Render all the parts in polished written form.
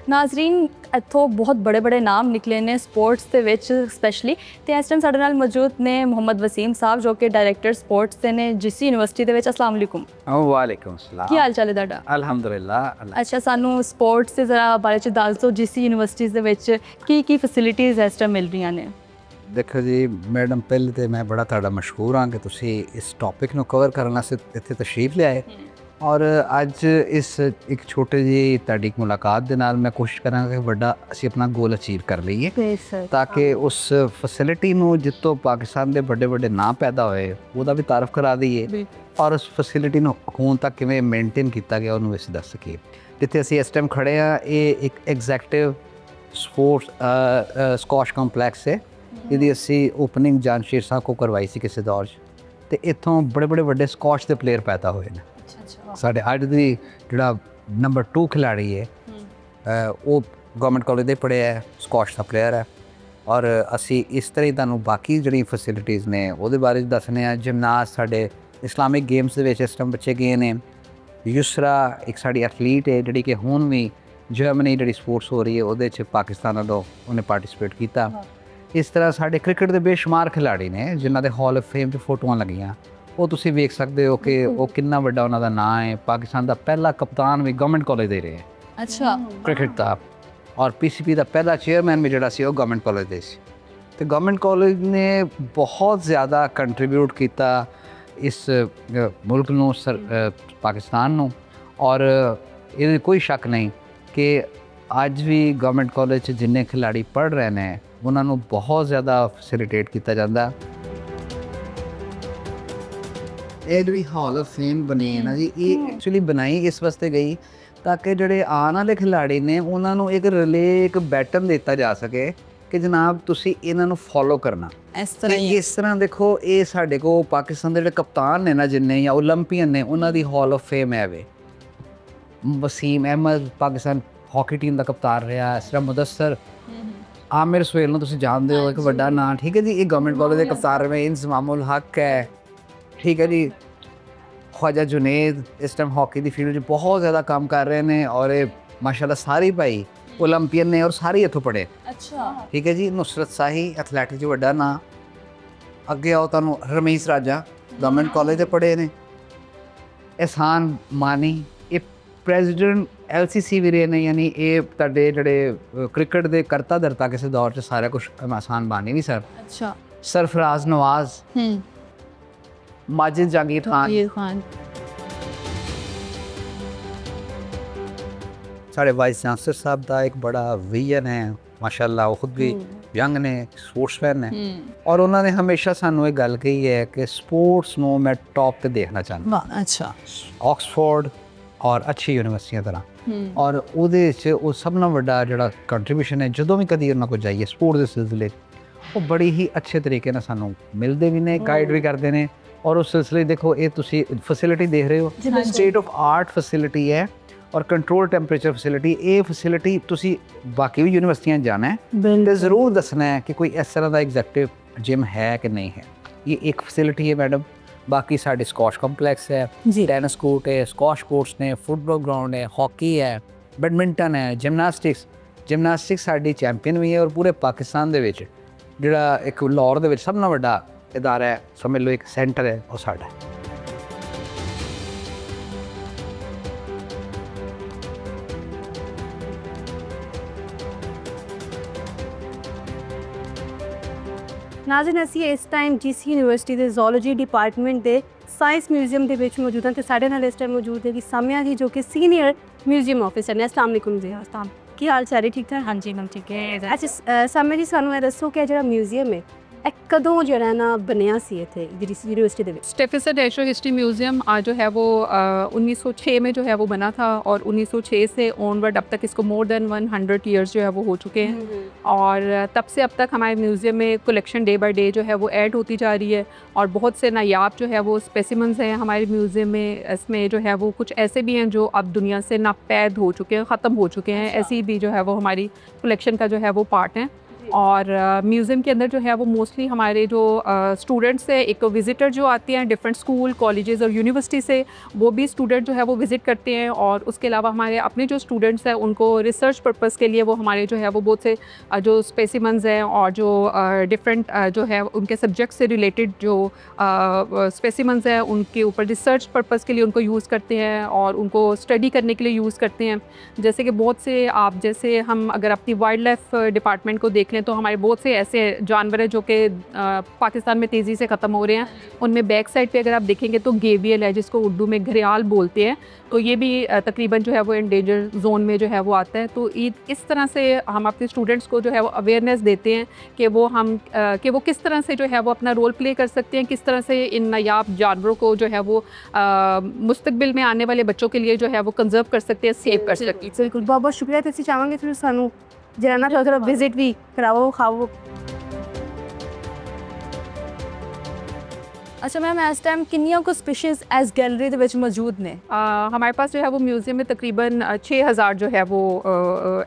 ਨਾਜ਼ਰੀਨ, ਇੱਥੋਂ ਬਹੁਤ ਬੜੇ ਨਾਮ ਨਿਕਲੇ ਨੇ ਸਪੋਰਟਸ ਦੇ ਵਿੱਚ ਸਪੈਸ਼ਲੀ, ਤੇ ਇਸ ਟਾਈਮ ਸਾਡੇ ਨਾਲ ਮੌਜੂਦ ਨੇ ਮੁਹੰਮਦ ਵਸੀਮ ਸਾਹਿਬ ਜੋ ਕਿ ਡਾਇਰੈਕਟਰ ਸਪੋਰਟਸ ਦੇ ਨੇ GC ਯੂਨੀਵਰਸਿਟੀ ਦੇ ਵਿੱਚ। अस्सलाम वालेकुम। वालेकुम सलाम। ਕੀ ਹਾਲ ਚਾਲ ਹੈ ਤੁਹਾਡਾ? अल्हम्दुलिल्लाह। ਅੱਛਾ, ਸਾਨੂੰ ਸਪੋਰਟਸ ਦੇ ਜ਼ਰਾ ਬਾਰੇ ਚ ਦੱਸ ਦਿਓ। GC ਯੂਨੀਵਰਸਿਟੀ ਦੇ ਵਿੱਚ ਕੀ ਫੈਸਿਲਿਟੀਜ਼ ਇਸ ਟਾਈਮ ਮਿਲ ਰਹੀਆਂ ਨੇ? देखो जी मैडम, पहले तो मैं बड़ा तुहाडा मशहूर हाँ कि तुसी इस टॉपिक ਨੂੰ कवर ਕਰਨ ਵਾਸਤੇ ਇੱਥੇ ਤਸ਼ਰੀਫ ਲਿਆਏ ਔਰ ਅੱਜ ਇਸ ਇੱਕ ਛੋਟੇ ਜਿਹੀ ਤੁਹਾਡੀ ਮੁਲਾਕਾਤ ਦੇ ਨਾਲ ਮੈਂ ਕੋਸ਼ਿਸ਼ ਕਰਾਂਗਾ ਕਿ ਵੱਡਾ ਅਸੀਂ ਆਪਣਾ ਗੋਲ ਅਚੀਵ ਕਰ ਲਈਏ ਤਾਂ ਕਿ ਉਸ ਫੈਸਿਲਿਟੀ ਨੂੰ ਜਿੱਤੋਂ ਪਾਕਿਸਤਾਨ ਦੇ ਵੱਡੇ ਨਾਂ ਪੈਦਾ ਹੋਏ ਉਹਦਾ ਵੀ ਤਾਰਫ ਕਰਾ ਦਈਏ ਔਰ ਉਸ ਫੈਸਿਲਿਟੀ ਨੂੰ ਹੁਣ ਤੱਕ ਕਿਵੇਂ ਮੇਨਟੇਨ ਕੀਤਾ ਗਿਆ ਉਹਨੂੰ ਅਸੀਂ ਦੱਸ ਸਕੀਏ। ਜਿੱਥੇ ਅਸੀਂ ਇਸ ਟਾਈਮ ਖੜੇ ਆ, ਇਹ ਇੱਕ ਐਗਜ਼ੈਕਟਿਵ ਸਪੋਰਟਸ ਸਕੌਸ਼ ਕੰਪਲੈਕਸ ਹੈ। ਇਹਦੀ ਅਸੀਂ ਓਪਨਿੰਗ ਜਾਨਸ਼ੀਰ ਸਾਹਿਬ ਕੋ ਕਰਵਾਈ ਸੀ ਕਿਸੇ ਦੌਰ 'ਚ, ਤੇ ਇੱਥੋਂ ਬੜੇ ਵੱਡੇ ਸਕੌਸ਼ ਦੇ ਪਲੇਅਰ ਪੈਦਾ ਹੋਏ ਨੇ। ਸਾਡੇ ਅੱਜ ਦੀ ਜਿਹੜਾ ਨੰਬਰ 2 ਖਿਲਾੜੀ ਹੈ ਉਹ ਗਵਰਨਮੈਂਟ ਕਾਲਜ ਦੇ ਪੜ੍ਹਿਆ ਹੈ, ਸਕੌਸ਼ ਦਾ ਪਲੇਅਰ ਹੈ। ਔਰ ਅਸੀਂ ਇਸ ਤਰ੍ਹਾਂ ਹੀ ਤੁਹਾਨੂੰ ਬਾਕੀ ਜਿਹੜੀ ਫੈਸਿਲਿਟੀਜ਼ ਨੇ ਉਹਦੇ ਬਾਰੇ ਦੱਸਣੇ ਆ। ਜਿਮਨਾਸਟ ਸਾਡੇ ਇਸਲਾਮਿਕ ਗੇਮਸ ਦੇ ਵਿੱਚ ਇਸ ਟਾਈਮ ਬੱਚੇ ਗਏ ਨੇ। ਯੁਸਰਾ ਇੱਕ ਸਾਡੀ ਐਥਲੀਟ ਹੈ ਜਿਹੜੀ ਕਿ ਹੁਣ ਵੀ ਜਰਮਨੀ ਜਿਹੜੀ ਸਪੋਰਟਸ ਹੋ ਰਹੀ ਹੈ ਉਹਦੇ 'ਚ ਪਾਕਿਸਤਾਨ ਵੱਲੋਂ ਉਹਨੇ ਪਾਰਟੀਸਪੇਟ ਕੀਤਾ। ਇਸ ਤਰ੍ਹਾਂ ਸਾਡੇ ਕ੍ਰਿਕਟ ਦੇ ਬੇਸ਼ੁਮਾਰ ਖਿਲਾੜੀ ਨੇ ਜਿਨ੍ਹਾਂ ਦੇ ਹਾਲ ਆਫ ਫੇਮ 'ਚ ਫੋਟੋਆਂ ਲੱਗੀਆਂ, ਉਹ ਤੁਸੀਂ ਵੇਖ ਸਕਦੇ ਹੋ ਕਿ ਉਹ ਕਿੰਨਾ ਵੱਡਾ ਉਹਨਾਂ ਦਾ ਨਾਂ ਹੈ। ਪਾਕਿਸਤਾਨ ਦਾ ਪਹਿਲਾ ਕਪਤਾਨ ਵੀ ਗਵਰਨਮੈਂਟ ਕਾਲਜ ਦੇ ਰਹੇ। ਅੱਛਾ, ਕ੍ਰਿਕਟ ਦਾ। ਔਰ PCB ਦਾ ਪਹਿਲਾ ਚੇਅਰਮੈਨ ਵੀ ਜਿਹੜਾ ਸੀ ਉਹ ਗਵਰਨਮੈਂਟ ਕਾਲਜ ਦੇ ਸੀ। ਤੇ ਗਵਰਨਮੈਂਟ ਕਾਲਜ ਨੇ ਬਹੁਤ ਜ਼ਿਆਦਾ ਕੰਟਰੀਬਿਊਟ ਕੀਤਾ ਇਸ ਮੁਲਕ ਨੂੰ, ਪਾਕਿਸਤਾਨ ਨੂੰ। ਔਰ ਇਹਦੇ ਕੋਈ ਸ਼ੱਕ ਨਹੀਂ ਕਿ ਅੱਜ ਵੀ ਗਵਰਨਮੈਂਟ ਕਾਲਜ 'ਚ ਜਿੰਨੇ ਖਿਲਾੜੀ ਪੜ੍ਹ ਰਹੇ ਨੇ ਉਹਨਾਂ ਨੂੰ ਬਹੁਤ ਜ਼ਿਆਦਾ ਫੈਸਿਲਿਟੇਟ ਕੀਤਾ ਜਾਂਦਾ। ਇਹ ਜਿਹੜੀ ਹਾਲ ਆਫ ਫੇਮ ਬਣੀ ਹੈ ਨਾ ਜੀ, ਇਹ ਐਕਚੁਅਲੀ ਬਣਾਈ ਇਸ ਵਾਸਤੇ ਗਈ ਤਾਂ ਕਿ ਜਿਹੜੇ ਆਉਣ ਵਾਲੇ ਖਿਲਾੜੀ ਨੇ ਉਹਨਾਂ ਨੂੰ ਇੱਕ ਰਿਲੇ, ਇੱਕ ਬੈਟਨ ਦਿੱਤਾ ਜਾ ਸਕੇ ਕਿ ਜਨਾਬ ਤੁਸੀਂ ਇਹਨਾਂ ਨੂੰ ਫੋਲੋ ਕਰਨਾ। ਇਸ ਤਰ੍ਹਾਂ ਦੇਖੋ, ਇਹ ਸਾਡੇ ਕੋਲ ਪਾਕਿਸਤਾਨ ਦੇ ਜਿਹੜੇ ਕਪਤਾਨ ਨੇ ਨਾ ਜਿੰਨੇ ਜਾਂ ਓਲੰਪੀਅਨ ਨੇ ਉਹਨਾਂ ਦੀ ਹਾਲ ਆਫ ਫੇਮ ਹੈ ਵੇ। ਵਸੀਮ ਅਹਿਮਦ ਪਾਕਿਸਤਾਨ ਹਾਕੀ ਟੀਮ ਦਾ ਕਪਤਾਨ ਰਿਹਾ। ਇਸ ਤਰ੍ਹਾਂ ਮੁਦੱਸਰ ਆਮਿਰ ਸੁਹੇਲ ਨੂੰ ਤੁਸੀਂ ਜਾਣਦੇ ਹੋ, ਇੱਕ ਵੱਡਾ ਨਾਂ, ਠੀਕ ਹੈ ਜੀ। ਇਹ ਗਵਰਨਮੈਂਟ ਕਾਲਜ ਦੇ ਕਪਤਾਨ ਰਹੇ। ਇੰਜ਼ਮਾਮੁਲ ਹੱਕ ਹੈ, ਠੀਕ ਹੈ ਜੀ। ख्वाजा जुनेद इस टाइम हॉकी की फील्ड में बहुत ज़्यादा काम कर रहे हैं और ये माशाल्लाह सारे भाई ओलंपियन ने और सारे इतों पढ़े। अच्छा, ठीक है जी। नुसरत शाही एथलैटिक च वड्डा ना। अगे आओ तुहानूं रमीस राजा गवर्नमेंट कॉलेज से पढ़े ने। एहसान मानी ये प्रेजिडेंट LCC भी रहे ने, यानी ये तुहाडे जिहड़े क्रिकेट के करता धरता किसी दौर च सारा कुछ एहसान मानी भी सर। अच्छा, सरफराज नवाज, माजिद जहांगीर खान। साढ़े वाइस चांसलर साहब का एक बड़ा विजन है माशाल्लाह। वो खुद भी यंग ने, स्पोर्ट्समैन ने और उन्होंने हमेशा सानू एक गल कही है कि स्पोर्ट्स नू मैं टॉप पे देखना चाहता। अच्छा, ऑक्सफोर्ड और अच्छी यूनिवर्सिटियां तरह और ਉਹਦੇ 'ਚ ਉਹ ਸਭ ਨਾਲੋਂ ਵੱਡਾ ਜਿਹੜਾ ਕੰਟਰੀਬਿਊਸ਼ਨ ਹੈ ਜਦੋਂ ਵੀ ਕਦੀ ਉਹਨਾਂ ਕੋਲ ਜਾਈਏ ਸਪੋਰਟ ਦੇ ਸਿਲਸਿਲੇ 'ਚ, ਉਹ ਬੜੀ ਹੀ ਅੱਛੇ ਤਰੀਕੇ ਨਾਲ ਸਾਨੂੰ ਮਿਲਦੇ ਵੀ ਨੇ, ਗਾਈਡ ਵੀ ਕਰਦੇ ਨੇ। और उस सिलसिले देखो ये तुसी फैसिलिटी देख रहे हो, स्टेट ऑफ आर्ट फैसिलिटी है और कंट्रोल टैंपरेचर फैसिलिटी। ये फैसिलिटी तुसी बाकी भी यूनिवर्सिटियां जाना है तो ज़रूर दसना है कि कोई इस तरह का एग्जैक्टिव जिम है कि नहीं है। ये एक फैसिलिटी है मैडम। बाकी साढ़े स्कॉश कंपलैक्स है, टेनिस कोर्ट है, स्कॉश कोर्ट्स ने, फुटबॉल ग्राउंड है, हॉकी है, बैडमिंटन है, जिमनास्टिक्स साड़ी चैंपियन भी है। और पूरे पाकिस्तान दे विच जिहड़ा एक लाहौर दे विच सब नाल वड्डा इदारा है, समझ लो एक सेंटर है, वो साडा है। नाज़रीन, ਅਸੀਂ ਇਸ ਟਾਈਮ GC ਯੂਨੀਵਰਸਿਟੀ ਦੇ ਜ਼ੂਲॉजी ਡਿਪਾਰਟਮੈਂਟ ਦੇ ਸਾਇੰਸ ਮਿਊਜ਼ੀਅਮ ਦੇ ਵਿੱਚ ਮੌਜੂਦ ਹਾਂ ਤੇ ਸਾਡੇ ਨਾਲ ਇਸ ਟਾਈਮ ਮੌਜੂਦ ਹੈ ਕਿ ਸਾਮਿਆ ਜੀ ਜੋ ਕਿ ਸੀਨੀਅਰ ਮਿਊਜ਼ੀਅਮ ਆਫਿਸਰ ਨੇ। अस्सलाम वालेकुम जी। अस्सलाम, ਕੀ ਹਾਲ ਚਾਲ ਹੈ? ਠੀਕ ਠਾਕ? ਹਾਂਜੀ ਮੈਮ, ਠੀਕ ਹੈ। ਅੱਛਾ ਸਾਮਿਆ ਜੀ, ਸਾਨੂੰ ਇਹ ਦੱਸੋ ਕਿ ਜਿਹੜਾ ਮਿਊਜ਼ੀਅਮ ਹੈ ਇਹ ਕਦੋਂ ਜਿਹੜਾ ਨਾ ਬਣਿਆ ਸੀ ਇੱਥੇ यूनिवर्सिटी ਦੇ ਵਿੱਚ? स्टेफिसर नेचुरल हिस्ट्री म्यूज़ियम जो है वो 1906 में जो है वो बना था और 1906 से ऑनवर्ड अब तक इसको मोर देन 100 ईयर्स जो है वो हो चुके हैं। और तब से अब तक हमारे म्यूज़ियम में कलेक्शन डे बाय डे जो है वो ऐड होती जा रही है और बहुत से नायाब जो है वो स्पेसिमन्स हैं हमारे म्यूज़ियम में। इसमें जो है वो कुछ ऐसे भी हैं जो अब दुनिया से नापैद हो चुके हैं, ख़त्म हो चुके हैं। ऐसी भी जो है वो हमारी कलेक्शन का जो है वो पार्ट हैं। और म्यूज़ियम के अंदर जो है वो मोस्टली हमारे जो स्टूडेंट्स हैं, एक विज़िटर जो आते हैं डिफरेंट स्कूल कॉलेजेस और यूनिवर्सिटी से, वो भी स्टूडेंट जो है वो विज़िट करते हैं। और उसके अलावा हमारे अपने जो स्टूडेंट्स हैं उनको रिसर्च पर्पस के लिए वो हमारे जो है वो बहुत से जो स्पेसिमंस हैं और जो डिफरेंट जो है उनके सब्जेक्ट से रिलेटेड जो स्पेसिमंस हैं उनके ऊपर रिसर्च पर्पस के लिए उनको यूज़ करते हैं और उनको स्टडी करने के लिए यूज़ करते हैं। जैसे कि बहुत से आप जैसे हम अगर अपनी वाइल्ड लाइफ डिपार्टमेंट को देख लें तो हमारे बहुत से ऐसे जानवर हैं जो कि पाकिस्तान में तेज़ी से ख़त्म हो रहे हैं। उनमें बैक साइड पे अगर आप देखेंगे तो गेवियल है जिसको उर्दू में घड़ियाल बोलते हैं, तो ये भी तकरीबन जो है वो एंडेंजर जोन में जो है वो आता है। तो इस तरह से हम अपने स्टूडेंट्स को जो है वो अवेयरनेस देते हैं कि वो किस तरह से जो है वो अपना रोल प्ले कर सकते हैं, किस तरह से इन नायाब जानवरों को जो है वो मुस्तकबिल में आने वाले बच्चों के लिए जो है वो कंजर्व कर सकते हैं, सेव कर सकते हैं। बिल्कुल, बहुत बहुत शुक्रिया। तो चाहेंगे फिर सानू जरा ना थोड़ा विजिट भी कराओ खाओ। अच्छा मैम, इस टाइम किन्नियां को स्पीशीज़ एज गैलरी ਦੇ ਵਿੱਚ मौजूद ने? हमारे पास जो है वो म्यूज़ियम में तकरीबन 6000 जो है वो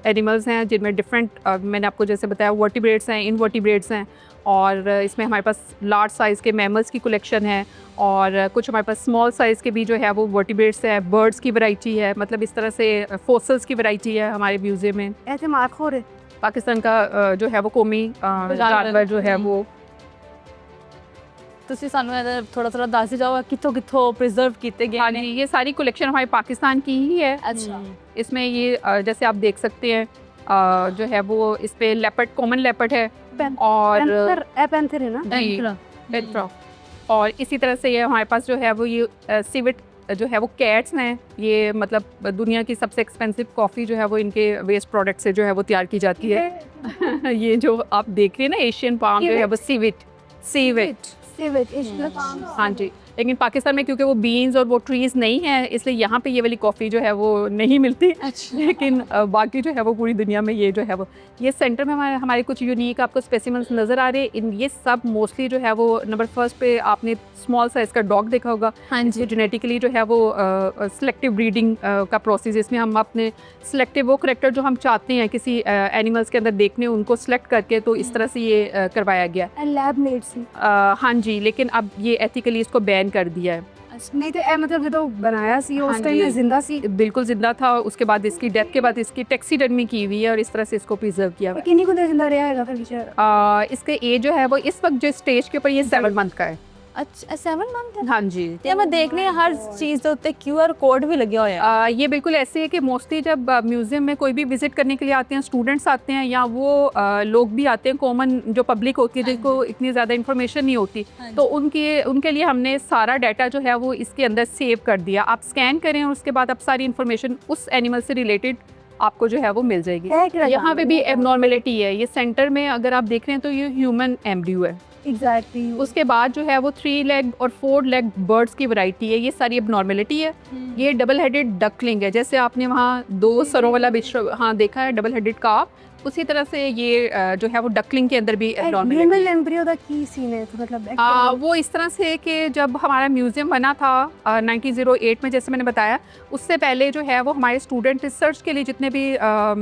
एनिमल्स हैं, जिनमें डिफरेंट मैंने आपको जैसे बताया वर्टिब्रेट्स हैं, इनवर्टिब्रेट्स हैं, और इसमें हमारे पास लार्ज साइज़ के मैमल्स की कलेक्शन है और कुछ हमारे पास स्मॉल साइज़ के भी जो है वो वर्टिब्रेट्स हैं, बर्ड्स की वैरायटी है, मतलब इस तरह से फॉसिल्स की वैरायटी है हमारे म्यूज़ियम में। ऐसे मार्क हो रहे पाकिस्तान का जो है वो कौमी जानवर जो है वो। ਤੁਸੀਂ ਸਾਨੂੰ ਇਹਦਾ ਥੋੜਾ ਦੱਸ ਜਾਓ ਕਿੱਥੋਂ प्रिजर्व किए गए हाँ जी, ये सारी कलेक्शन हमारे पाकिस्तान की ही है। अच्छा। इसमें ये जैसे आप देख सकते हैं जो है वो इस पे लेपर्ड, कॉमन लेपर्ड है और पैंथर है ना? पेट्रा। और इसी तरह से ये हमारे पास जो है वो ये सिविट जो है वो कैट्स हैं। ये मतलब दुनिया की सबसे एक्सपेंसिव कॉफ़ी जो है वो इनके वेस्ट प्रोडक्ट से जो है वो तैयार की जाती है। ये जो आप देख रहे हैं ना एशियन पाम जो है वो सीविट। हाँ जी, लेकिन पाकिस्तान में क्योंकि वो बीन्स और वो ट्रीज़ नहीं है इसलिए यहाँ पे ये वाली कॉफ़ी जो है वो नहीं मिलती। अच्छा। लेकिन बाकी जो है वो पूरी दुनिया में ये जो है वो ये सेंटर में हमारे कुछ यूनिक आपको स्पेसिमेंस नज़र आ रहे हैं। इन ये सब मोस्टली जो है वो नंबर फर्स्ट पे आपने स्मॉल साइज़ का डॉग देखा होगा। हाँ जी। जेनेटिकली जो है वो सिलेक्टिव ब्रीडिंग का प्रोसेस, इसमें हम अपने सिलेक्टिव वो करेक्टर जो हम चाहते हैं किसी एनिमल्स के अंदर देखने उनको सिलेक्ट करके तो इस तरह से ये करवाया गया। लैब मेड से। हाँ जी, लेकिन अब ये एथिकली इसको बैन कर दिया है। नहीं तो मतलब ये तो बनाया सी उस टाइम में जिंदा सी, बिल्कुल जिंदा था। उसके बाद इसकी डेथ के बाद इसकी टैक्सीडर्मी की हुई है और इस तरह से इसको प्रिजर्व किया हुआ है। किन्हीं को जिंदा रहा है फिर बेचारा? इसके एज जो है वो इस वक्त जो स्टेज के ऊपर ये 7 मंथ का है। अच्छा 7 मंथ है? हाँ जी। ਤੇ ਮੈਂ ਦੇਖਨੇ ਹਰ ਚੀਜ਼ ਦੇ ਉੱਤੇ QR ਕੋਡ ਵੀ ਲੱਗਿਆ ਹੋਇਆ ਹੈ। ये बिल्कुल ऐसे है कि मोस्टली जब म्यूज़ियम में कोई भी विज़िट करने के लिए आते हैं, स्टूडेंट्स आते हैं या वो लोग भी आते हैं, कॉमन जो पब्लिक होती है जिनको इतनी ज़्यादा इन्फॉर्मेशन नहीं होती, तो उनके लिए हमने सारा डाटा जो है वो इसके अंदर सेव कर दिया। आप स्कैन करें और उसके बाद आप सारी इन्फॉर्मेशन उस एनिमल से रिलेटेड आपको जो है वो मिल जाएगी। यहाँ पे भी एबनॉर्मेलिटी है। ये सेंटर में अगर आप देख रहे हैं तो ये ह्यूमन एम्ब्रियो है। एग्जैक्टली। उसके बाद जो है वो 3 लेग और 4 लेग बर्ड्स की वैरायटी है। ये सारी एबनॉर्मेलिटी है। ये डबल हेडेड डकलिंग है, जैसे आपने वहाँ 2 सरों वाला बिच्छू हाँ देखा है डबल हेडेड काफ, उसी तरह से ये जो है वो डकलिंग के अंदर भी ह्यूमन एम्ब्रियो दा की सीन है तो मतलब वो इस तरह से कि जब हमारा म्यूज़ियम बना था 1908 में, जैसे मैंने बताया, उससे पहले जो है वो हमारे स्टूडेंट रिसर्च के लिए जितने भी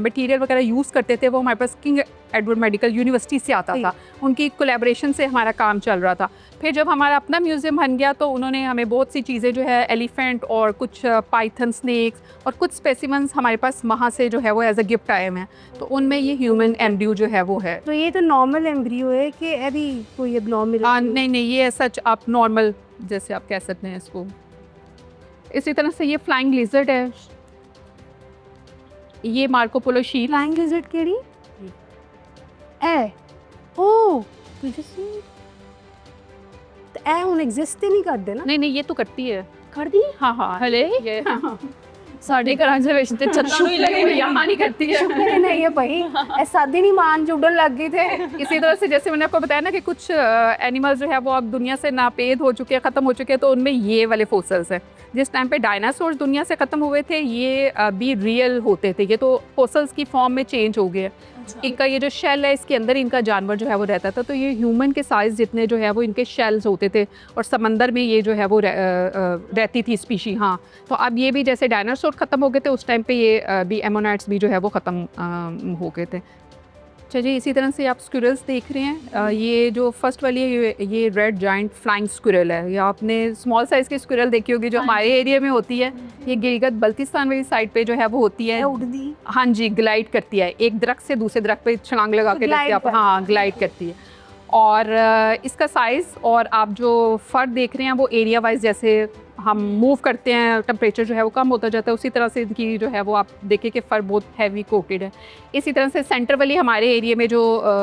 मटेरियल वगैरह यूज़ करते थे वो हमारे पास किंग एडवर्ड मेडिकल यूनिवर्सिटी से आता था। उनकी कोलैबोरेशन से हमारा काम चल रहा था। फिर जब हमारा अपना म्यूज़ियम बन गया तो उन्होंने हमें बहुत सी चीज़ें जो है एलिफेंट और कुछ पाइथन स्नेक्स और कुछ स्पेसिमंस हमारे पास वहाँ से जो है वो एज अ गिफ्ट आए हैं, तो उनमें ये ह्यूमन एम्ब्रियो जो है वो है। तो ये तो नॉर्मल एम्ब्रियो है कि अभी कोई एबनॉर्मल? नहीं, ये सच आप नॉर्मल जैसे आप कह सकते हैं इसको। इसी तरह से ये फ्लाइंग लिजर्ड है, ये मार्को पोलो शील। फ्लाइंग लिजर्ड केड़ी ए ओ ए हुन एग्जिस्ट नहीं करते ना? नहीं, ये तो करती है। कर दी? हाँ ਹਲੇ ये ਸਾਡੇ ਘਰਾਂ ਦੇ ਵਿੱਚ ਤੇ ਛੱਤਾਂ ਨੂੰ ਹੀ ਲੱਗੀ ਹੋਈ ਆ। यहाँ नहीं करती है। शुक्र है नहीं है भाई, ऐसा दिन ही मान जुड़न लग गए थे। इसी तरह से जैसे मैंने आपको बताया ना कि कुछ एनिमल्स जो है वो अब दुनिया से नापेद हो चुके हैं, ख़त्म हो चुके हैं, तो उनमें ये वाले फोसल्स हैं। जिस टाइम पे डायनासोर दुनिया से ख़त्म हुए थे ये भी रियल होते थे, ये तो फोसल्स की फॉर्म में चेंज हो गए। इनका ये जो शेल है इसके अंदर इनका जानवर जो है वो रहता था, तो ये ह्यूमन के साइज़ जितने जो है वो इनके शेल्स होते थे और समंदर में ये जो है वो रहती थी स्पीशी। हाँ, तो अब ये भी जैसे डायनासोर ख़त्म हो गए थे उस टाइम पे ये भी एमोनाइट्स भी जो है वो ख़त्म हो गए थे। अच्छा जी, इसी तरह से आप स्क्विरल्स देख रहे हैं। ये जो फर्स्ट वाली है ये रेड जाइंट फ्लाइंग स्क्विरल है। या आपने स्मॉल साइज़ की स्क्विरल देखी होगी जो हमारे एरिया में होती है। ये गिलगित बल्तिस्तान वाली साइड पे जो है वो होती है। उड़दी हाँ जी, ग्लाइड करती है, एक दरख्त से दूसरे दरख्त पे छलांग लगा के लगती है आप। हाँ, ग्लाइड करती है। और इसका साइज़ और आप जो फ़र देख रहे हैं वो एरिया वाइज जैसे हम मूव करते हैं टेम्परेचर जो है वो कम होता जाता है, उसी तरह से इनकी जो है वो आप देखें कि फ़र बहुत हैवी कोटेड है। इसी तरह से सेंटर वाली हमारे एरिया में जो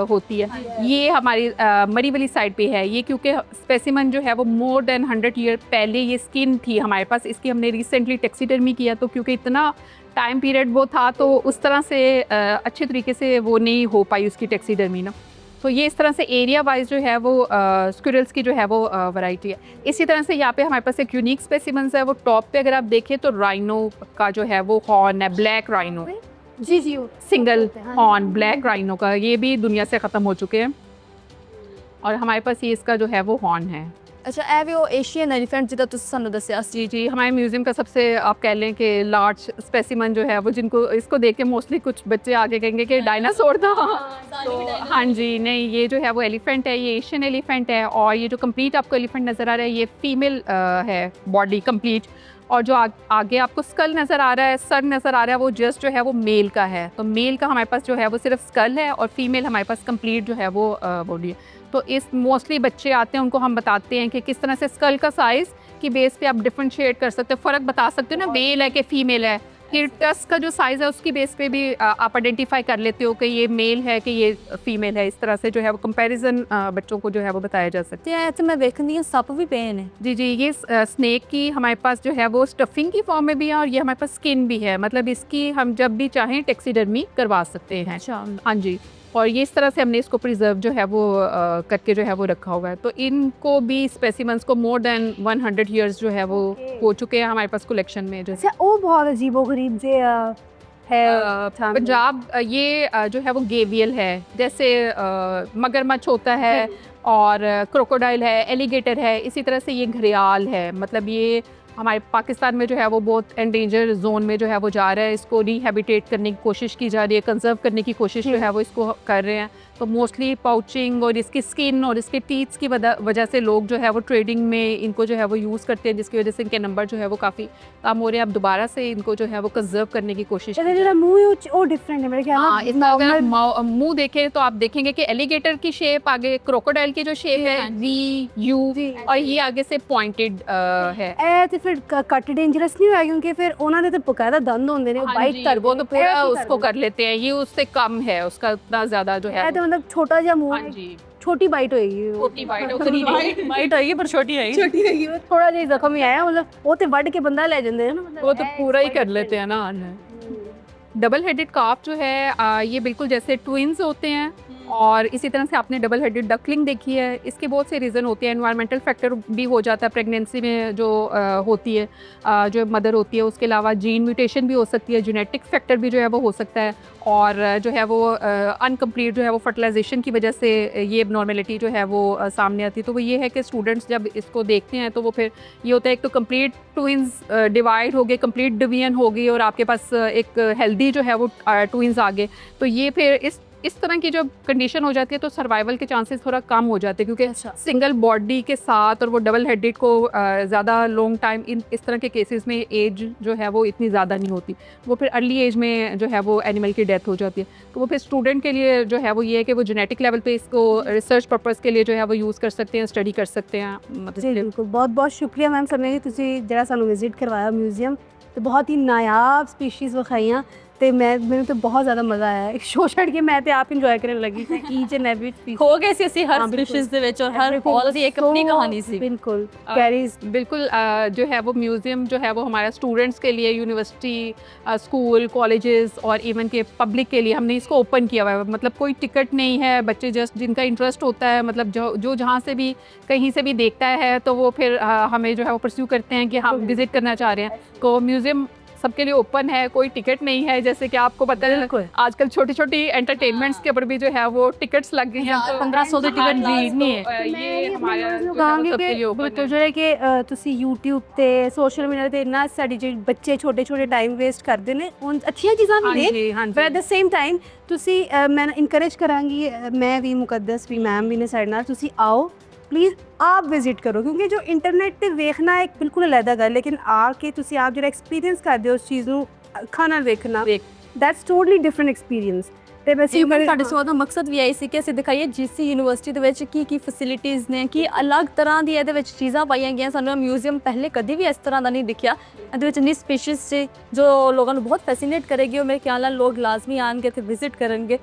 होती है ये हमारी मरी वाली साइड पे है। ये क्योंकि स्पेसिमन जो है वो मोर देन 100 ईयर पहले ये स्किन थी हमारे पास, इसकी हमने रिसेंटली टैक्सीडर्मी किया। तो क्योंकि इतना टाइम पीरियड वो था तो उस तरह से अच्छे तरीके से वो नहीं हो पाई उसकी टैक्सीडर्मी ना। तो ये इस तरह से एरिया वाइज जो है वो स्क्विरल्स की जो है वो वैरायटी है। इसी तरह से यहाँ पे हमारे पास एक यूनिक स्पेसिमेंस है। वो टॉप पे अगर आप देखें तो राइनो का जो है वो हॉर्न है, ब्लैक राइनो, जी सिंगल हॉर्न ब्लैक राइनो का, ये भी दुनिया से ख़त्म हो चुके हैं। और हमारे पास ये इसका जो है वो हॉर्न है। अच्छा, ਇਹ ਵੀ ਉਹ ਏਸ਼ੀਅਨ ਐਲੀਫੈਂਟ ਜਿਹਦਾ ਤੁਸੀਂ ਸਾਨੂੰ ਦੱਸਿਆ ਸੀ। जी जी, हमारे म्यूज़ियम का सबसे आप कह लें कि लार्ज स्पेसिमन जो है वो, जिनको इसको देख के मोस्टली कुछ बच्चे आगे कहेंगे कि डायनासोर था। तो हाँ जी, नहीं, ये जो है वो एलिफेंट है, ये एशियन एलिफेंट है। और ये जो कंप्लीट आपको एलिफेंट नज़र आ रहा है ये फीमेल है बॉडी कंप्लीट। और जो आगे आपको स्कल नज़र आ रहा है, सर नज़र आ रहा है, वो जस्ट जो है वो मेल का है। तो मेल का हमारे पास जो है वो सिर्फ स्कल है और फीमेल हमारे पास कंप्लीट जो है वो बॉडी है। तो इस मोस्टली बच्चे आते हैं उनको हम बताते हैं कि किस तरह से स्कल का साइज़ की बेस पे आप डिफरेंशिएट कर सकते हो, फ़र्क बता सकते हो ना, मेल है कि फ़ीमेल है। फिर टस्क का जो साइज़ है उसकी बेस पे भी आप आइडेंटिफाई कर लेते हो कि ये मेल है कि ये फीमेल है। इस तरह से जो है वो कंपैरिजन बच्चों को जो है वो बताया जा सकता ਤੇ ਇੱਥੇ ਮੈਂ ਵੇਖਦੀ ਹਾਂ ਸੱਪ ਵੀ ਪਏ ਨੇ। है। जी जी, ये स्नेक की हमारे पास जो है वो स्टफिंग की फॉर्म में भी है और ये हमारे पास स्किन भी है। मतलब इसकी हम जब भी चाहें टैक्सीडर्मी करवा सकते हैं। अच्छा, हाँ जी, और ये इस तरह से हमने इसको प्रिजर्व जो है वो करके जो है वो रखा हुआ है। तो इनको भी स्पेसिमेंस को मोर देन 100 ईयर्स जो है वो हो चुके हैं हमारे पास कलेक्शन में। जो अच्छा, वो बहुत अजीबोगरीब से है। पंजाब ये जो है वो गेवियल है, जैसे मगरमच्छ होता है और क्रोकोडाइल है, एलिगेटर है, इसी तरह से ये घड़ियाल है। मतलब ये हमारे पाकिस्तान में जो है वो बहुत एंडेंजर जोन में जो है वो जा रहा है। इसको रिहैबिटेट करने की कोशिश की जा रही है, कंजर्व करने की कोशिश जो है वो इसको कर रहे हैं। तो मोस्टली पाउचिंग और इसकी स्किन और इसके टीथ्स की वजह से लोग जो है वो ट्रेडिंग में इनको जो है वो यूज़ करते हैं, जिसकी वजह से इनके नंबर जो है वो काफ़ी कम हो रहे हैं। अब दोबारा से इनको जो है वो कंजर्व करने की कोशिश ਇਹਦਾ ਜਿਹੜਾ ਮੂੰਹ ਹੈ ਉਹ डिफरेंट है मेरे ख्याल हाँ, में। इसका अगर आप मुंह देखें तो आप देखेंगे कि एलिगेटर की शेप, आगे क्रोकोडाइल की जो शेप है वी यू, और ये आगे से पॉइंटेड है। ਇਹ ਤੇ ਫਿਰ ਕੱਟ ਡੇਂਜਰਸ नहीं होया क्योंकि फिर ਉਹਨਾਂ ਦੇ ਤੇ ਬਕਾਇਦਾ ਦੰਦ ਹੁੰਦੇ ਨੇ, ਉਹ हाँ ਬਾਈट जी, ਕਰਦੇ वो तो ਨੇ। पूरा ਇਹ ਕੀ उसको ਕਰਦੇ कर लेते हैं, ये उससे कम है, उसका उतना ज्यादा जो ਨੇ? है। ਇਹ ਤਾਂ मतलब छोटा ਜਿਹਾ ਮੂੰਹ हाँ है, जी, छोटी बाइट होएगी वो। छोटी बाइट उतनी नहीं। ਵਾਈਟ ਆਈ ਪਰ ਛੋਟੀ ਆਈ। छोटी होएगी वो, थोड़ा ਜਿਹਾ ਜ਼ਖਮ ਹੀ ਆਇਆ, मतलब ਉਹ ਤੇ ਵੱਢ ਕੇ ਬੰਦਾ ਲੈ ਜਾਂਦੇ ਨੇ ਨਾ, मतलब वो तो पूरा ही कर लेते हैं ना। डबल हेडेड काफ जो है ये बिल्कुल जैसे ट्विंस होते हैं। और इसी तरह से आपने डबल हेडेड डकलिंग देखी है। इसके बहुत से रीज़न होते हैं, एनवायरमेंटल फैक्टर भी हो जाता है प्रेगनेंसी में जो होती है, जो मदर होती है। उसके अलावा जीन म्यूटेशन भी हो सकती है, जेनेटिक फैक्टर भी जो है वो हो सकता है। और जो है वो अनकम्प्लीट जो है वो फर्टिलाइजेशन की वजह से ये नॉर्मेलिटी जो है वो सामने आती है। तो वो ये है कि स्टूडेंट्स जब इसको देखते हैं तो वो फिर ये होता है, एक तो कंप्लीट ट्विंस डिवाइड हो गए, कंप्लीट डिवीजन हो गई, और आपके पास एक हेल्दी जो है वो ट्विंस आ गए। तो ये फिर इस तरह की जब कंडीशन हो जाती है तो सर्वाइवल के चांसेस थोड़ा कम हो जाते हैं, क्योंकि सिंगल बॉडी के साथ और वो डबल हेडेड को ज़्यादा लॉन्ग टाइम इस तरह के केसेस में एज जो है वो इतनी ज़्यादा नहीं होती। वो फिर अर्ली एज में जो है वो एनिमल की डेथ हो जाती है। तो वो फिर स्टूडेंट के लिए जो है वो ये है कि वो जेनेटिक लेवल पे इसको रिसर्च पर्पज़ के लिए जो है वो यूज़ कर सकते हैं, स्टडी कर सकते हैं। जी मतलब बिल्कुल, बहुत बहुत शुक्रिया मैम समय जी, ਤੁਸੀਂ ਜਿਹੜਾ ਸਾਨੂੰ ਵਿਜ਼ਿਟ ਕਰਵਾਇਆ म्यूजियम, ਤੇ ਬਹੁਤ ਹੀ ਨਾਯਾਬ ਸਪੀਸ਼ੀਜ਼ ਵਿਖਾਈਆਂ। ਤੇ ਮੈਨੂੰ ਤਾਂ ਬਹੁਤ ਜ਼ਿਆਦਾ ਮਜ਼ਾ ਆਇਆ। ਸ਼ੋ ਛੱਡ ਕੇ ਮੈਂ ਤੇ ਆਪ ਇੰਜੋਏ ਕਰਨ ਲੱਗੀ ਕਿ ਈਚ ਐਂਡ ਐਵਰੀ ਸਪੀਸ਼ੀਜ਼ ਹੋ ਗਏ ਸੀ ਅਸੀਂ ਹਰ ਸਪੀਸ਼ੀਜ਼ ਦੇ ਵਿੱਚ, ਔਰ ਹਰ ਹॉल ਦੀ ਇੱਕ अपनी कहानी सी। बिल्कुल कैरीज बिल्कुल जो है वो म्यूज़ियम जो है वो हमारा स्टूडेंट्स के लिए, यूनिवर्सिटी, स्कूल, कॉलेजेस और इवन के पब्लिक के लिए हमने इसको ओपन किया हुआ है। मतलब कोई टिकट नहीं है, बच्चे जस्ट जिनका इंटरेस्ट होता है, मतलब जो जहाँ से भी कहीं से भी देखता है तो वो फिर हमें जो है वो परस्यू करते हैं कि हम विज़िट करना चाह रहे हैं। तो म्यूज़ियम सबके लिए ओपन है, कोई टिकट नहीं है, जैसे कि आपको पता है बिल्कुल। आजकल छोटी छोटी एंटरटेनमेंट्स के ऊपर भी जो है वो टिकट्स लग गई हैं। तो 1500 ਦੀ ਟਿਕਟ ਨਹੀਂ ਹੈ। ये हमारा जो है वो ਕਹਾਂਗੇ सबके लिए ਕਿ ओपन ਬਿਲਕੁਲ है। ਜਿਹੜੇ ਕਿ ਤੁਸੀਂ YouTube ਤੇ ਸੋਸ਼ਲ ਮੀਡੀਆ ਤੇ ਇੰਨਾ ਸਾਡੀ ਜਿਹੜੇ ਬੱਚੇ ਛੋਟੇ ਛੋਟੇ ਟਾਈਮ ਵੇਸਟ ਕਰਦੇ ਨੇ ਉਹ ਅੱਛੀਆਂ ਚੀਜ਼ਾਂ ਵੀ ਨੇ ਹਾਂਜੀ, ਹਾਂਜੀ। ਪਰ ਐਟ ਦ ਸੇਮ ਟਾਈਮ ਤੁਸੀਂ ਮੈਂ ਇਨਕਰੇਜ ਕਰਾਂਗੀ ਮੈਂ ਵੀ ਮੁਕੱਦਸ ਵੀ ਮੈਮ ਵੀ ਨੇ ਸਾਡੇ ਨਾਲ ਤੁਸੀਂ ਆਓ ਪਲੀਜ਼ ਆਪ ਵਿਜ਼ਿਟ ਕਰੋ ਕਿਉਂਕਿ ਜੋ ਇੰਟਰਨੈਟ ਤੇ ਵੇਖਣਾ ਇੱਕ ਬਿਲਕੁਲ ਅਲੱਗ ਗੱਲ ਲੇਕਿਨ ਆ ਕੇ ਤੁਸੀਂ ਆਪ ਜਿਹੜਾ ਐਕਸਪੀਰੀਅੰਸ ਕਰਦੇ ਹੋ ਉਸ ਚੀਜ਼ ਨੂੰ ਅੱਖਾਂ ਨਾਲ ਵੇਖਣਾ ਦੈਟਸ ਟੋਟਲੀ ਡਿਫਰੈਂਟ ਐਕਸਪੀਰੀਅੰਸ ਤੇ ਵੈਸੇ ਇਵਨ ਸਾਡੇ ਸੋ ਦਾ ਮਕਸਦ ਵੀ ਆਈ ਸੀ ਕਿ ਅਸੀਂ ਦਿਖਾਈਏ ਜੀਸੀ ਯੂਨੀਵਰਸਿਟੀ ਦੇ ਵਿੱਚ ਕੀ ਫੈਸਿਲਿਟੀਜ਼ ਨੇ ਕੀ ਅਲੱਗ ਤਰ੍ਹਾਂ ਦੀ ਇਹਦੇ ਵਿੱਚ ਚੀਜ਼ਾਂ ਪਾਈਆਂ ਗਈਆਂ ਸਾਨੂੰ ਮਿਊਜ਼ੀਅਮ ਪਹਿਲੇ ਕਦੀ ਵੀ ਇਸ ਤਰ੍ਹਾਂ ਦਾ ਨਹੀਂ ਦਿਖਿਆ ਇਹਦੇ ਵਿੱਚ ਇੰਨੀ ਸਪੀਸ਼ੀਜ਼ ਸੀ ਜੋ ਲੋਕਾਂ ਨੂੰ ਬਹੁਤ ਫੈਸੀਨੇਟ ਕਰੇਗੀ ਔਰ ਮੇਰੇ ਖਿਆਲ ਨਾਲ ਲੋਕ ਲਾਜ਼ਮੀ ਆਣਗੇ ਤੇ ਵਿਜ਼ਿਟ ਕਰਨਗੇ